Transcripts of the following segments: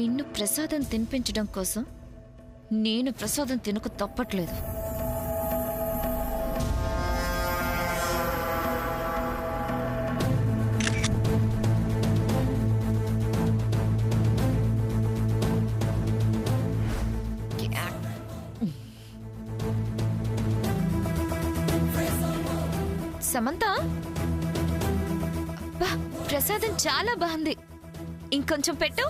నిన్ను ప్రసాదం తినిపించడం కోసం నేను ప్రసాదం తినకు తప్పట్లేదు. సమంత, ప్రసాదం చాలా బాగుంది, ఇంకొంచెం పెట్టు.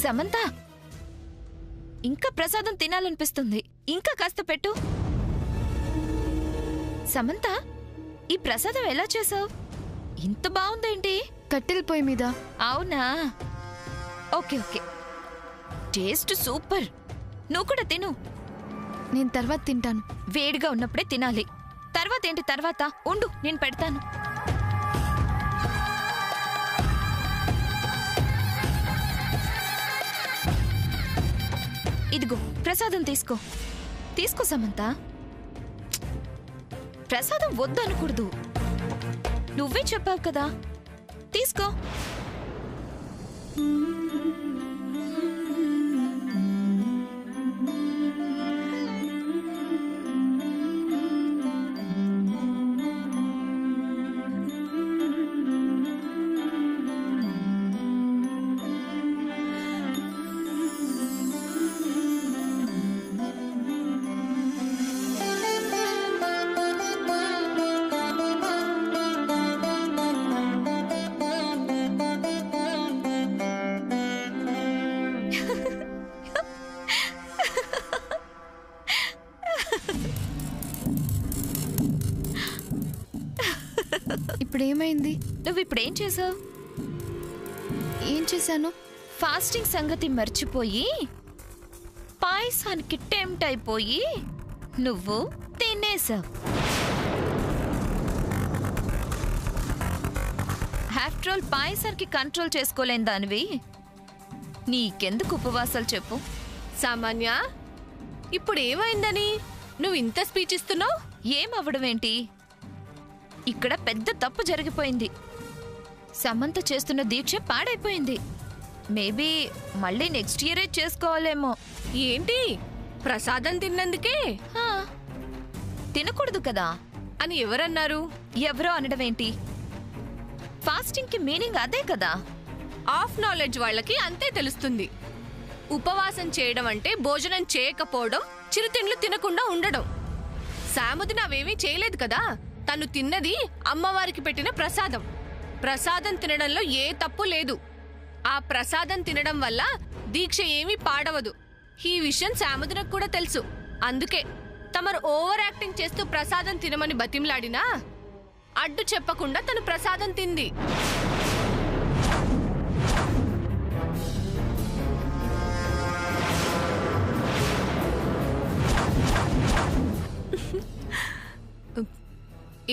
సమంత, ఇంకా ప్రసాదం తినాలనిపిస్తుంది, ఇంకా కాస్త పెట్టు. సమంత, ఈ ప్రసాదం ఎలా చేసావు? ఇంత బాగుందేంటి? కట్టెల పొయ్యి మీద. అవునా, ఓకే ఓకే, టేస్ట్ సూపర్. నువ్వు కూడా తిను. నేను తర్వాత తింటాను. వేడిగా ఉన్నప్పుడే తినాలి. తర్వాత ఏంటి తర్వాత? ఉండు, నేను పెడతాను. ఇదిగో ప్రసాదం తీసుకో. తీసుకో సమంత. ప్రసాదం వద్దనకూడదు, నువ్వే చెప్పావు కదా. తీసుకో. ఇప్పుడేమైంది? నువ్వు ఇప్పుడేం చేసావు? ఏం చేశాను? ఫాస్టింగ్ సంగతి మర్చిపోయి పాయసానికి టెంప్ట్ అయిపోయి నువ్వు తినేసావు. ఆఫ్టర్ ఆల్ పాయసానికి కంట్రోల్ చేసుకోలేని దానివి నీకెందుకు ఉపవాసాలు చెప్పు? సామాన్య, ఇప్పుడు ఏమైందని నువ్వు ఇంత స్పీచ్ ఇస్తున్నావు? ఏమవ్వడమేంటి? ఇక్కడ పెద్ద తప్పు జరిగిపోయింది. సమంత చేస్తున్న దీక్ష పాడైపోయింది. మేబీ మళ్ళీ నెక్స్ట్ ఇయరే చేసుకోవాలేమో. ఏంటి, ప్రసాదం తిన్నందుకే? తినకూడదు కదా అని ఎవరన్నారు? ఎవరో అనడమేంటి? ఫాస్టింగ్ కి మీనింగ్ అదే కదా. ఆఫ్ నాలెడ్జ్ వాళ్ళకి అంతే తెలుస్తుంది. ఉపవాసం చేయడం అంటే భోజనం చేయకపోవడం, చిరుతిండ్లు తినకుండా ఉండడం. సాముదిన అవేమీ చేయలేదు కదా. తను తిన్నది అమ్మవారికి పెట్టిన ప్రసాదం. ప్రసాదం తినడంలో ఏ తప్పు లేదు. ఆ ప్రసాదం తినడం వల్ల దీక్ష ఏమీ పాడవదు. ఈ విషయం సాముదినకు కూడా తెలుసు. అందుకే తమరు ఓవర్ యాక్టింగ్ చేస్తూ ప్రసాదం తినమని బతిమలాడినా అడ్డు చెప్పకుండా తను ప్రసాదం తింది.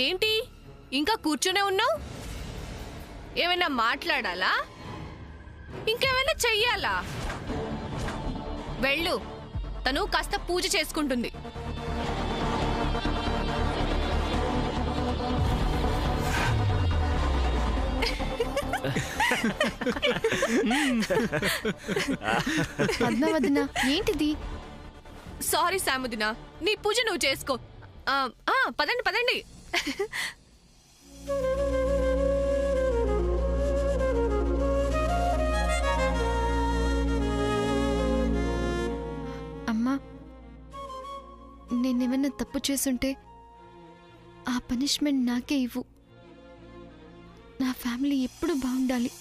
ఏంటి ఇంకా కూర్చునే ఉన్నావు? ఏమైనా మాట్లాడాలా? ఇంకేమైనా చెయ్యాలా? వెళ్ళు, తను కాస్త పూజ చేసుకుంటుంది. పద్మవదన, ఏంటిది? సారీ సాముదిన, నీ పూజ నువ్వు చేసుకో. పదండి పదండి. అమ్మా, నేనేమన్నా తప్పు చేసుంటే ఆ పనిష్మెంట్ నాకే ఇవ్వు. నా ఫ్యామిలీ ఎప్పుడు బాగుండాలి.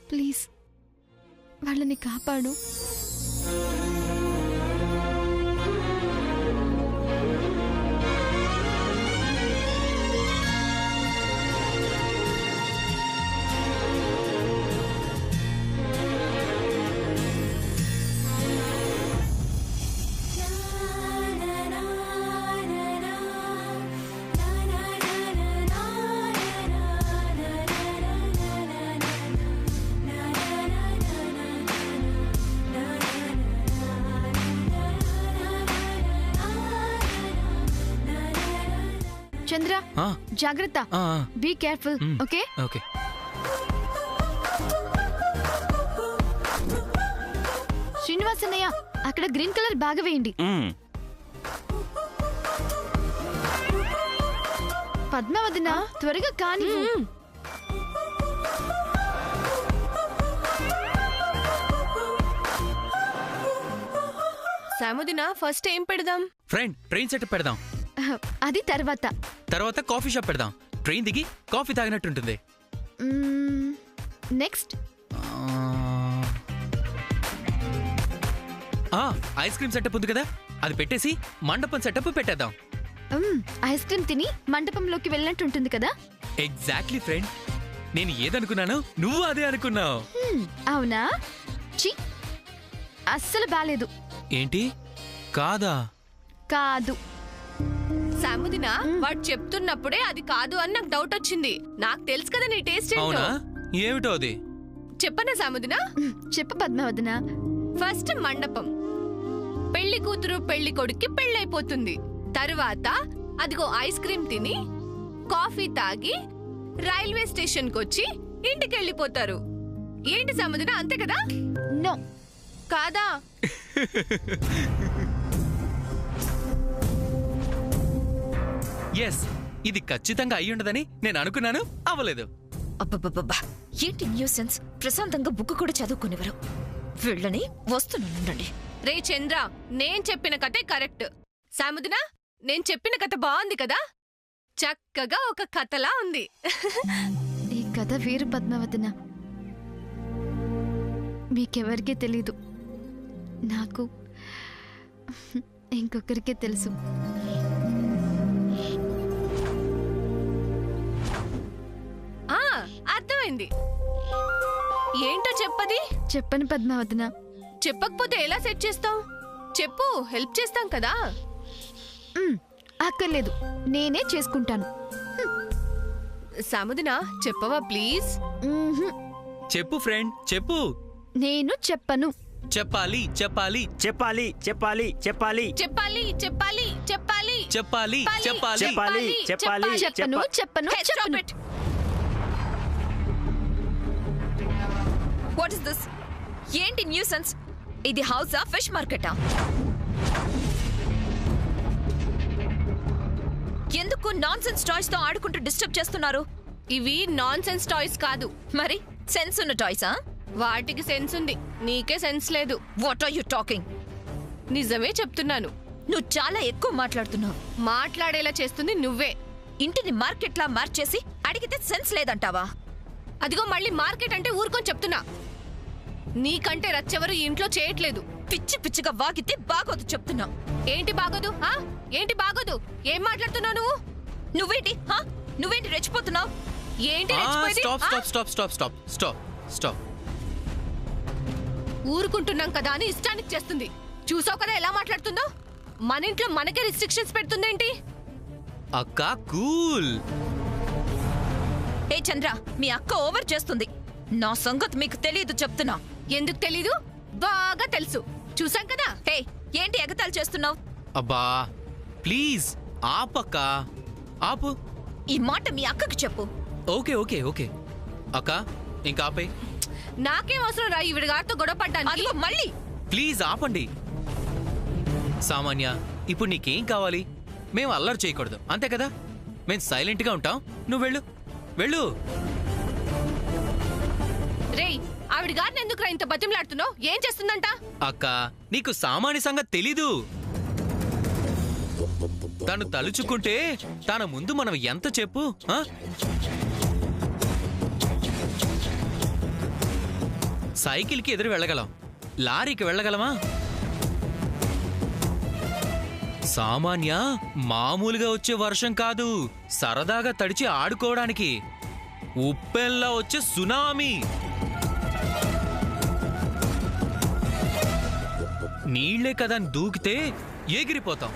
ప్లీజ్ వాళ్ళని కాపాడు. చంద్ర జాగ్రత్త, బీ కేర్ఫుల్. Okay okay. శ్రీనివాసన్నయ్య, అక్కడ గ్రీన్ కలర్ బాగా వేయండి. పద్మావతిన త్వరగా కాని. సాముదిన ఫస్ట్ ఏం పెడదాం? ఫ్రెండ్ ట్రైన్ సెటప్ పెడదాం. అది తర్వాత కాఫీ షాప్ పెడదాం. ట్రైన్ దిగి కాఫీ తాగినట్టుంటుంది. నెక్స్ట్ ఐస్ క్రీమ్ సెటప్ ఉంది కదా, అది పెట్టేసి మండపం సెటప్ పెట్టేద్దాం. ఐస్ క్రీమ్ తిని మండపంలోకి వెళ్ళినట్టు ఉంటుంది కదా. ఎగ్జాక్ట్లీ ఫ్రెండ్, నేను ఏదనుకున్నాను నువ్వు అదే అనుకున్నావు. అవునా? చి, అస్సలు బాలేదు. ఏంటి? కాదా? కాదు. సాముదిన వాడు చెప్తున్నప్పుడే అది కాదు అని నాకు డౌట్ వచ్చింది. నాకు తెలుసు కదా నీ టేస్ట్ ఏంటో. అవునా? ఏమిటో అది? చెప్పనా సాముదిన? చెప్పు పద్మావతిన. ఫస్ట్ మండపం, పెళ్లి కూతురు పెళ్లి కొడుక్కి పెళ్ళైపోతుంది. తరువాత అదిగో ఐస్ క్రీమ్ తిని కాఫీ తాగి రైల్వే స్టేషన్ కొచ్చి ఇంటికి వెళ్ళిపోతారు. ఏంటి సాముదిన, అంతే కదా? నో. కాదా? ఎస్, ఇది ఖచ్చితంగా అయ్యుండదని నేను అనుకున్నాను, అవ్వలేదు. అబ్బబ్బబ్బా, ఏంటి న్యూసెన్స్! ప్రశాంతంగా బుక్ కూడా చదువుకునేవారు. వీళ్ళని వస్తున్నానండి. రే చంద్ర, నేను చెప్పిన కథే కరెక్ట్. సాముదిన, నేను చెప్పిన కథ బాగుంది కదా? చక్కగా ఒక కథలా ఉంది. ఈ కథ వేరు పద్మావతిన. మీకెవరికీ తెలీదు, నాకు ఇంకొకరికే తెలుసు. అర్థమైంది. ఏంటో చెప్పది? చెప్పను పద్మావతిన. చెప్పకపోతే ఎలా సెట్ చేస్తావు? చెప్పు, హెల్ప్ చేస్తాం కదా. అక్కర్లేదు, నేనే చేసుకుంటాను. సాముదిన, చెప్పవా ప్లీజ్? చెప్పు ఫ్రెండ్, చెప్పు. నేను చెప్పను. చెప్పాలి చెప్పాలి చెప్పాలి చెప్పాలి చెప్పాలి చెప్పాలి చెప్పాలి చెప్పాలి చెప్పాలి చెప్పాలి చెప్పాలి చెప్పాలి చెప్పను చెప్పను Hey, stop చెప్పను. it. What is this? ఏంటి న్యూసెన్స్? ఇది హౌసా, ఫిష్ మార్కెటా? ఎందుకు నాన్ సెన్స్ టాయ్స్ తో ఆడుకుంటూ డిస్టర్బ్ చేస్తున్నారు? ఇవి నాన్ సెన్స్ టాయ్స్ కాదు. మరి సెన్స్ ఉన్న టాయ్సా? వాటికి సెన్స్ ఉంది, నీకే సెన్స్ లేదు. What are you talking? నిజమే చెప్తున్నాను. నువ్వు చాలా ఎక్కువ మాట్లాడుతున్నావు. మాట్లాడేలా చేస్తుంది నువ్వే. ఇంటిని మార్కెట్లా మార్చేసి అడిగితే సెన్స్ లేదంటావా? అదిగో మళ్ళీ మార్కెట్ అంటే ఊరుకొని చెప్తున్నా. నీకంటే రచ్చెవరు ఈ ఇంట్లో చేయట్లేదు. పిచ్చి పిచ్చిగా వాగితే బాగోదు చెప్తున్నా. ఏంటి బాగోదు? ఏంటి బాగోదు? ఏం మాట్లాడుతున్నావు నువ్వు? నువ్వేంటి రెచ్చిపోతున్నావు? ఏంటి రెచ్చిపోయేది? Stop stop stop stop stop stop stop. ఊరుకుంటున్నాం కదా అని ఇష్టానికి చేస్తుంది. చూసావు కదా ఎలా మాట్లాడుతుందో? మన ఇంట్లో మనకే రిస్ట్రిక్షన్స్ పెడుతుందేంటి? అక్క కూల్. ఏ చంద్ర, మీ అక్క ఓవర్ చేస్తుంది. నా సంగతి మీకు తెలియదు చెప్తున్నా. ఎందుకు తెలీదు? బాగా తెలుసు, చూసాం కదా. హే, ఏంటి ఎగతాళి చేస్తున్నావు? అబ్బా ప్లీజ్ ఆపక్క, ఆపు. ఈ మాట మీ అక్కకి చెప్పు. ఓకే ఓకే ఓకే అక్క, ఇంకా ఆపే. నాకేం అవసరం రా ఈవిడ గారితో గొడవ పడ్డానికి. అదిగో మళ్ళీ. ప్లీజ్ ఆపండి. సామాన్య, ఇప్పుడు నీకేం కావాలి? మేము అల్లరి చేయకూడదు, అంతే కదా? మేము సైలెంట్ గా ఉంటాం, నువ్వు వెళ్ళు వెళ్ళు. రేయ్, ఆవిడ గారిని ఎందుకు రా ఇంత బతిమలాడుతున్నావు? ఏం చేస్తుందంట? అక్క, నీకు సామాన్య సంగతి తెలీదు. తను తలుచుకుంటే తన ముందు మనం ఎంత చెప్పు. సైకిల్కి ఎదురు వెళ్ళగలం, లారీకి వెళ్ళగలమా? సామాన్య మామూలుగా వచ్చే వర్షం కాదు, సరదాగా తడిచి ఆడుకోవడానికి ఉప్పెన్లా వచ్చే సునామీ. నీళ్లే కదా అని దూకితే ఎగిరిపోతాం.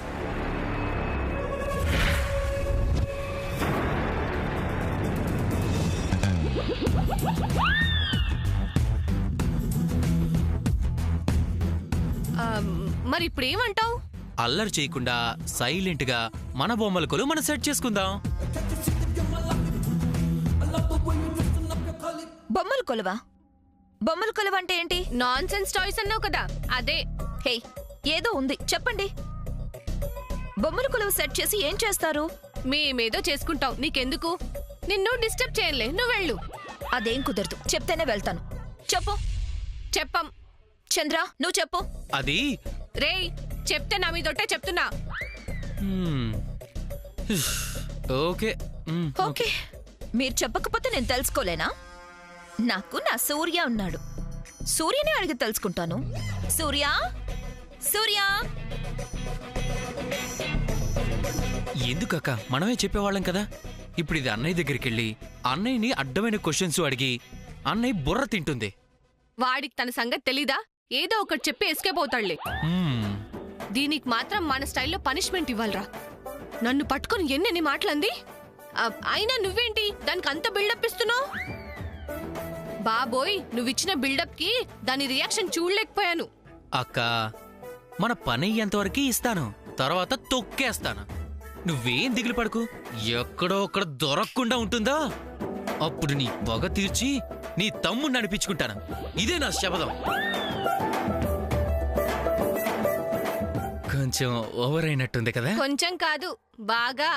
మరి ఇప్పుడు ఏమంటావు? అల్లరి చేయకుండా సైలెంట్ గా మన బొమ్మల కొలువు మనం సెట్ చేసుకుందాం. బొమ్మల కొలువా? బొమ్మల కొలువ అంటే ఏంటి? నాన్ సెన్స్ టాయ్స్ అన్నావు కదా, అదే. హే, ఏదో ఉంది, చెప్పండి. బొమ్మల కొలువ సెట్ చేసి ఏం చేస్తారు? మేమేదో చేసుకుంటాం, నీకెందుకు? నిన్ను డిస్టర్బ్ చేయలే, నువ్వు వెళ్ళు. అదేం కుదరదు, చెప్తేనే వెళ్తాను. చెప్పు. చెప్పం. చంద్ర, నువ్వు చెప్పు. అది రేయ్, చెప్తే నా మీదొట్టే చెప్తున్నా. ఓకే. ఓకే, మీరు చెప్పకపోతే నేను తెలుసుకోలేనా? నాకు నా సూర్య ఉన్నాడు. సూర్యనే అడిగి తెలుసుకుంటాను. సూర్య, సూర్య. ఎందుకక్క, మనమే చెప్పేవాళ్ళం కదా. ఇప్పుడు ఇది అన్నయ్య దగ్గరికి వెళ్ళి అన్నయ్యని అడ్డమైన క్వశ్చన్స్ అడిగి అన్నయ్య బుర్ర తింటుంది. వాడికి తన సంగతి తెలీదా? ఏదో ఒకటి చెప్పి ఎస్కేప్ అవుతాడులే. దీనికి మాత్రం మన స్టైల్లో పనిష్మెంట్ ఇవ్వాలరా. నన్ను పట్టుకుని ఎన్నెన్ని మాటలంది. అయినా నువ్వేంటి దానికి అంత బిల్డప్ ఇస్తున్నావు? బాబోయ్, నువ్విచ్చిన బిల్డప్ కి దాని రియాక్షన్ చూడలేకపోయాను. అక్క, మన పని అయ్యేంతవరకు ఇస్తాను, తర్వాత తొక్కేస్తాను. నువ్వేం దిగులు పడకు, ఎక్కడో ఒక్కడ దొరకకుండా ఉంటుందా? అప్పుడు నీ పగ తీర్చి నీ తమ్ముడిని అనిపించుకుంటాను. ఇదే నా శపథం. కొంచెం ఓవర్ అయినట్టుంది కదా? కొంచెం కాదు, బాగా.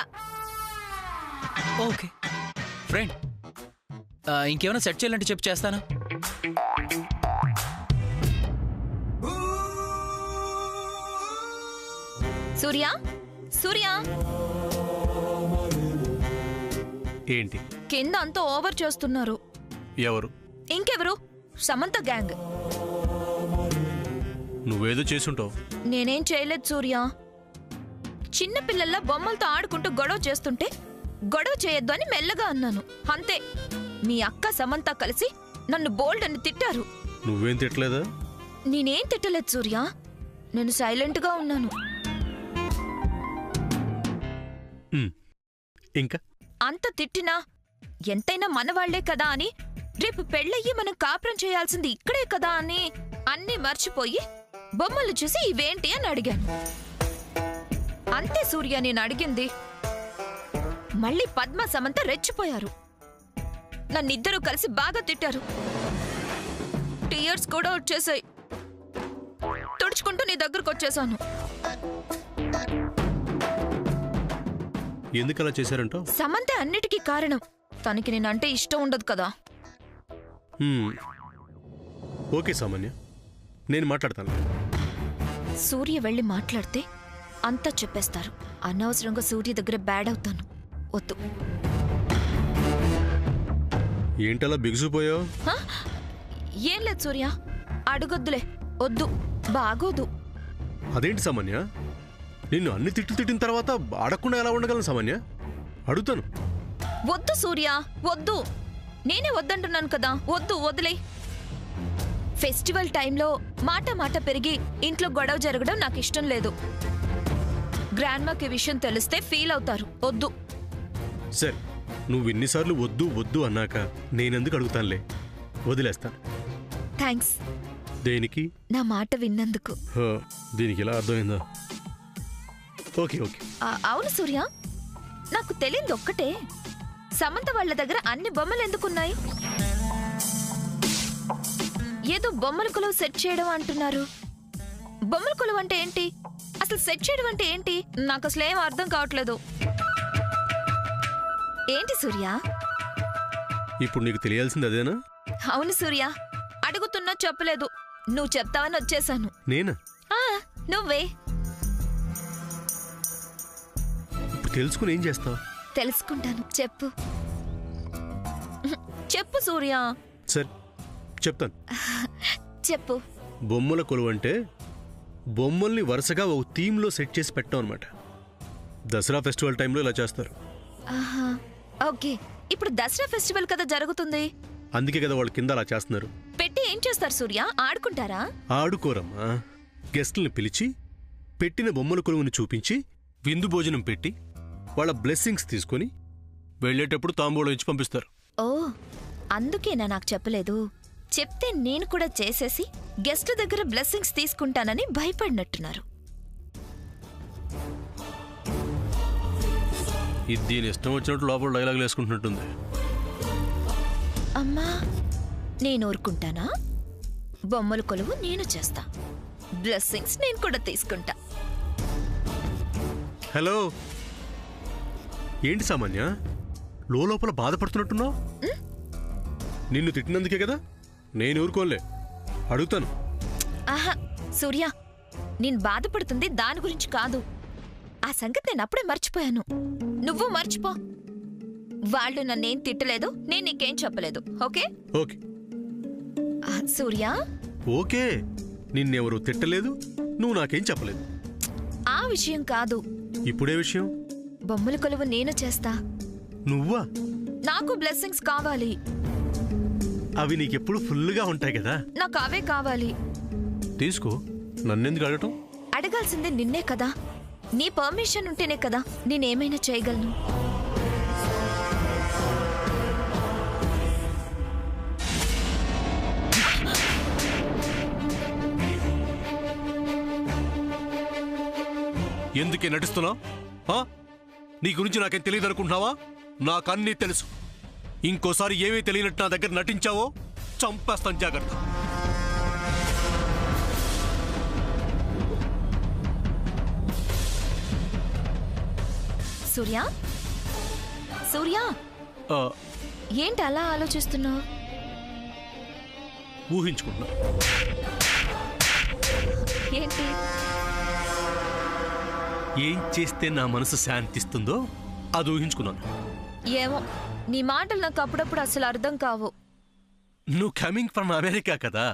ఓకే ఫ్రెండ్, ఇంకేమైనా సెట్ చేయాలంటే చెప్పు, చేస్తాను. సూర్య, సూర్య. ఏంటి? కింద అంతా ఓవర్ చేస్తున్నారు. ఎవరు? ఇంకెవరు? సమంత గ్యాంగ్. నువ్వేదో చేసుంటావు. నేనేం చేయలేదు సూర్య. చిన్న పిల్లల్లా బొమ్మలతో ఆడుకుంటూ గొడవ చేస్తుంటే గొడవ చేయొద్దు అని మెల్లగా అన్నాను, అంతే. మీ అక్క సమంత కలిసి నన్ను బోల్డ్ అని తిట్టారు. నువ్వేం తిట్టలేదా? నేనేం తిట్టలేదు సూర్య, నేను సైలెంట్ గా ఉన్నాను. ఇంకా అంత తిట్టినా ఎంతైనా మనవాళ్లే కదా అని, రేపు పెళ్ళయ్యి మనం కాపురం చేయాల్సింది ఇక్కడే కదా అని అన్నీ మర్చిపోయి బొమ్మలు చూసి ఇవేంటి అని అడిగాను. అంతే సూర్య నేను అడిగింది. మళ్ళీ పద్మ సమంత రెచ్చిపోయారు. నన్నిద్దరూ కలిసి బాగా తిట్టారు. టీయర్స్ కూడా వచ్చేసాయి. తుడుచుకుంటూ నీ దగ్గరకు వచ్చేసాను. ఎందుకు అలా చేశారంటో? సమంత అన్నిటికీ కారణం. తనకి నేనంటే ఇష్టం ఉండదు కదా. ఓకే సామాన్య, నేను మాట్లాడతాను. సూర్య వెళ్ళి మాట్లాడితే అంతా చెప్పేస్తారు. అనవసరంగా సూర్య దగ్గర బ్యాడ్ అవుతాను. వద్దు. ఏంటలా బిగుసిపోయావు? ఏం లేదు సూర్య, అడుగొద్దులే, వద్దు, బాగోదు. అదేంటి సామాన్య, నిన్ను అన్ని తిట్టిన తర్వాత ఆడకుండా ఎలా ఉండగలను సామాన్య? అడుగుతాను. వద్దు సూర్య, వద్దు. నేనే వద్దంటున్నాను కదా, వద్దు, వదిలే. ఫెస్టివల్ టైంలో మాట పెరిగి ఇంట్లో గొడవ జరగడం నాకు ఇష్టం లేదు. గ్రాండ్మాకి విషయం తెలిస్తే ఫీల్ అవుతారు. వద్దు. సరే, నువ్వు ఎన్నిసార్లు వద్దు వద్దు అన్నాక నేనెందుకు అడుగుతానులే, వదిలేస్తాను. థ్యాంక్స్. దేనికి? నా మాట విన్నందుకు. దీనికి ఎలా అర్థమైందా? Okay okay. అవును సూర్య, నాకు తెలియదు ఒక్కటే, సమంత వాళ్ళ దగ్గర అన్ని బొమ్మలు ఎందుకున్నాయి? ఏదో బొమ్మల కొలువు సెట్ చేయడం అంటున్నారు. బొమ్మల కొలువు అంటే ఏంటి? అసలు సెట్ చేయడం అంటే ఏంటి? నాకు అసలు ఏం అర్థం కావట్లేదు. ఏంటి సూర్య? ఇప్పుడు నీకు తెలియాల్సింది అదేనా? అవును సూర్య, అడుగుతున్నా చెప్పలేదు. నువ్వు చెప్తావని వచ్చేసాను. నేనా? నువ్వే. ఇప్పుడు తెలుసుకుని ఏం చేస్తావు? తెలుసుకుంటాను, చెప్పు. చెప్పు సూర్య. సరే చెప్తాను. చెప్పు. బొమ్మల కొలువు అంటే బొమ్మల్ని వరుసగా ఒక థీమ్లో సెట్ చేసి పెట్టాం అనమాట. దసరా ఫెస్టివల్ టైంలో ఇలా చేస్తారు. ఓకే, ఇప్పుడు దసరా ఫెస్టివల్ కదా జరుగుతుంది. అందుకే కదా వాళ్ళు కింద అలా చేస్తున్నారు. పెట్టి ఏం చేస్తారు సూర్య? ఆడుకుంటారా? ఆడుకోరమ్మా, గెస్టుల్ని పిలిచి పెట్టిన బొమ్మల కొలువుని చూపించి విందు భోజనం పెట్టి వాళ్ళ బ్లెస్సింగ్స్ తీసుకొని వెళ్ళేటప్పుడు తాంబూలం ఇచ్చి పంపిస్తారు. ఓ, అందుకేనా నాకు చెప్పలేదు? చెప్తే నేను కూడా చేసేసి గెస్ట్ దగ్గర బ్లెస్సింగ్స్ తీసుకుంటానని భయపడినట్టున్నారు. ఇది దీని ఇష్టం వచ్చినట్టు లోపల డైలాగులు వేసుకుంటున్నట్టుంది. అమ్మా నేను ఊరుకుంటానా? బొమ్మల కొలువు నేను చేస్తా, బ్లెస్సింగ్స్ నేను కూడా తీసుకుంటా. హలో, ఏంటి సామాన్య లోపల బాధపడుతున్నట్టున్నావు? నిన్ను తిట్టినందుకే కదా. నేను ఊరుకోలే, అడుగుతాను. ఆహా సూర్య, నేను బాధపడుతుంది దాని గురించి కాదు. ఆ సంగతి నేను అప్పుడే మర్చిపోయాను. నువ్వు మర్చిపో. వాళ్ళు నన్నేం తిట్టలేదు, నేను నీకేం చెప్పలేదు. ఓకే ఓకే సూర్య. ఓకే, నిన్నెవరూ తిట్టలేదు, నువ్వు నాకేం చెప్పలేదు. ఆ విషయం కాదు. ఇప్పుడే విషయం? బొమ్మల కొలువు నేను చేస్తా. నువ్వా? నాకు బ్లెస్సింగ్స్ కావాలి. అవి నీకెప్పుడు ఫుల్గా ఉంటాయి కదా. నాకు అవే కావాలి. తీసుకో, నన్నెందుకు అడగటం? అడగాల్సిందే నిన్నే కదా. నీ పర్మిషన్ ఉంటేనే కదా నేనేమైనా చేయగలను. ఎందుకే నటిస్తున్నావు? నీ గురించి నాకేం తెలియదు అనుకుంటున్నావా? నాకన్నీ తెలుసు. ఇంకోసారి ఏమీ తెలియనట్టు నా దగ్గర నటించావో చంపేస్తాను, జాగ్రత్త. సూర్య, సూర్య, ఏంటి అలా ఆలోచిస్తున్నావు? ఊహించుకుంటున్నా. ఏంటి? ఏం చేస్తే నా మనసు శాంతిస్తుందో అది ఊహించుకున్నాను. ఏమో, నీ మాటలు నాకు అప్పుడప్పుడు అసలు అర్థం కావు. నువ్వు కమింగ్ ఫ్రమ్ అమెరికా కదా,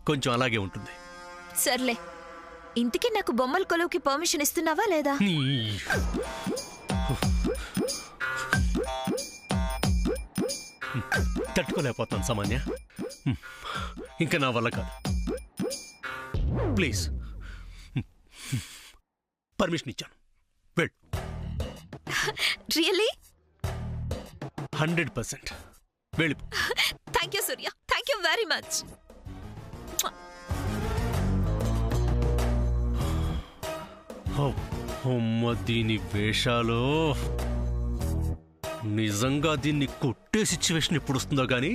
కొంచెం అలాగే ఉంటుంది. సర్లే, ఇంతకీ నాకు బొమ్మల కొలువుకి పర్మిషన్ ఇస్తున్నావా లేదా? తట్టుకోలేకపోతాను సామాన్య, ఇంకా నా వల్ల కాదు. ప్లీజ్, పర్మిషన్ ఇచ్చాను, వెళ్ళు. రియల్లీ? 100% వెళ్ళి. Thank you Surya, thank you very much. దీని వేషాలు నిజంగా దీన్ని కొట్టే సిచ్యువేషన్ ఎప్పుడు వస్తుందో గానీ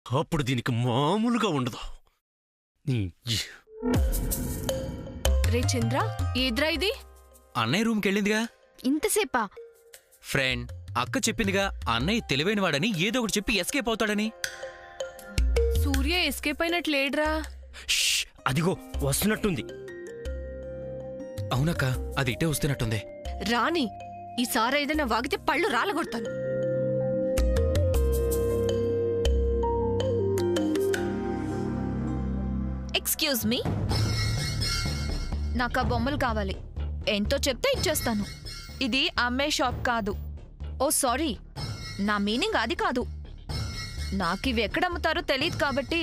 అప్పుడు దీనికి మామూలుగా ఉండదు. రే చంద్ర, ఏద్రా ఇది? అన్నయ్య రూమ్కి వెళ్ళిందిగా. ఇంతసేపా? ఫ్రెండ్, అక్క చెప్పిందిగా అన్నయ్య తెలివైన వాడని, ఏదో ఒకటి చెప్పి ఎస్కేప్ అవుతాడని. సూర్య ఎస్కేప్ అయినట్లు లేడ్రా. అదిగో వస్తున్నట్టుంది. అవునక్క, అది ఇటే వస్తున్నట్టుంది. రాని, ఈసారి ఏదైనా వాగితే పళ్ళు రాలగొడతాను. ఎక్స్క్యూజ్ మీ, నాకు ఆ బొమ్మలు కావాలి. ఎంతో చెప్తే ఇచ్చేస్తాను. ఇది అమ్మే షాప్ కాదు. ఓ సారీ, నా మీనింగ్ అది కాదు. నాకు ఇవి ఎక్కడమ్ముతారో తెలియదు కాబట్టి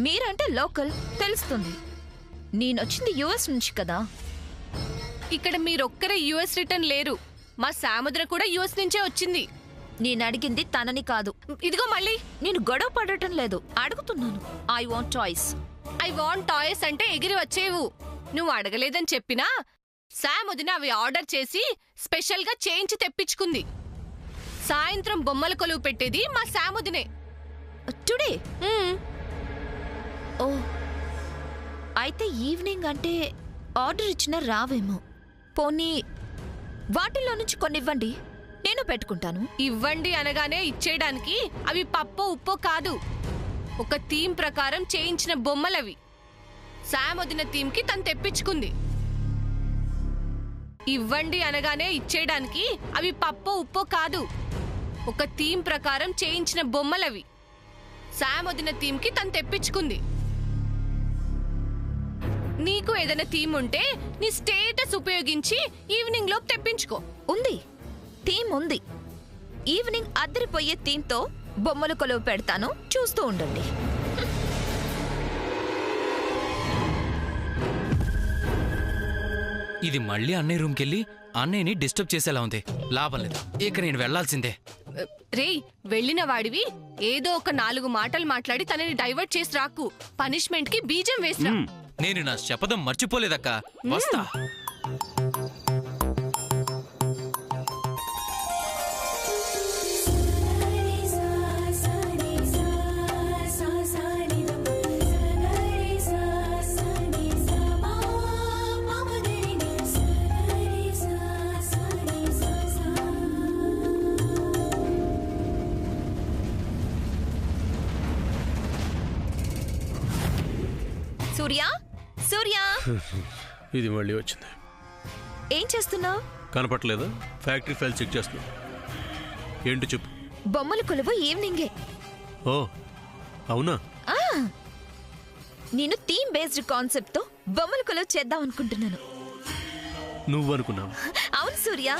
మీరంటే లోకల్ తెలుస్తుంది. నేనొచ్చింది యుఎస్ నుంచి కదా. ఇక్కడ మీరొక్కరే యుఎస్ రిటర్న్ లేరు. మా సాముద్ర కూడా యుఎస్ నుంచే వచ్చింది. నేను అడిగింది తనని కాదు. ఇదిగో మళ్ళీ. నేను గొడవ పడటం లేదు, అడుగుతున్నాను. I want toys. I want toys అంటే ఎగిరి వచ్చేవు. నువ్వు అడగలేదని చెప్పినా సాముదిన అవి ఆర్డర్ చేసి స్పెషల్గా చేయించి తెప్పించుకుంది. సాయంత్రం బొమ్మల కొలువు పెట్టేది మా సాముదినే. టుడే? ఓ, అయితే ఈవినింగ్ అంటే ఆర్డర్ ఇచ్చినా రావేమో. పోనీ వాటిల్లో నుంచి కొన్ని ఇవ్వండి, నేను పెట్టుకుంటాను. ఇవ్వండి అనగానే ఇచ్చేయడానికి అవి పప్పో ఉప్పో కాదు. ఒక థీమ్ ప్రకారం చేయించిన బొమ్మలవి. సాముదిన థీమ్కి తను తెప్పించుకుంది. ఇవ్వండి అనగానే ఇచ్చేయడానికి అవి పప్పో ఉప్పో కాదు. ఒక థీమ్ ప్రకారం చేయించిన బొమ్మలవి. సాముదిన థీమ్కి తను తెప్పించుకుంది. నీకు ఏదైనా థీమ్ ఉంటే నీ స్టేటస్ ఉపయోగించి ఈవినింగ్ లోపు తెప్పించుకో. ఉంది, థీమ్ ఉంది. ఈవినింగ్ అద్దరిపోయే థీమ్తో బొమ్మల కొలువు పెడతాను, చూస్తూ ఉండండి. ఇది మళ్ళీ అన్నయ్య రూమ్కి వెళ్ళి అన్నయ్యని డిస్టర్బ్ చేసేలా ఉంది. లాభం లేదు, ఇక నేను వెళ్లాల్సిందే. రేయ్, వెళ్ళిన వాడివి ఏదో ఒక 4 మాటలు మాట్లాడి తనని డైవర్ట్ చేసి రాకు. పనిష్మెంట్ కి బీజం వేసిరా. నేను నా శపథం మర్చిపోలేదక్క, వస్తా. సూర్య సూర్య ఇది మళ్ళీ వచ్చింది. ఏం చేస్తున్నావు? కనపట్లేదా? ఫ్యాక్టరీ ఫైల్ చెక్ చేస్తున్నా. ఏంటి చెప్పు. బొమ్మల కొలువు ఈవినింగే. ఓ అవునా? నేను థీమ్ బేస్డ్ కాన్సెప్ట్ తో బొమ్మల కొలువు చేద్దాం అనుకుంటున్నాను. నువ్వు అనుకున్నావు? అవును సూర్య.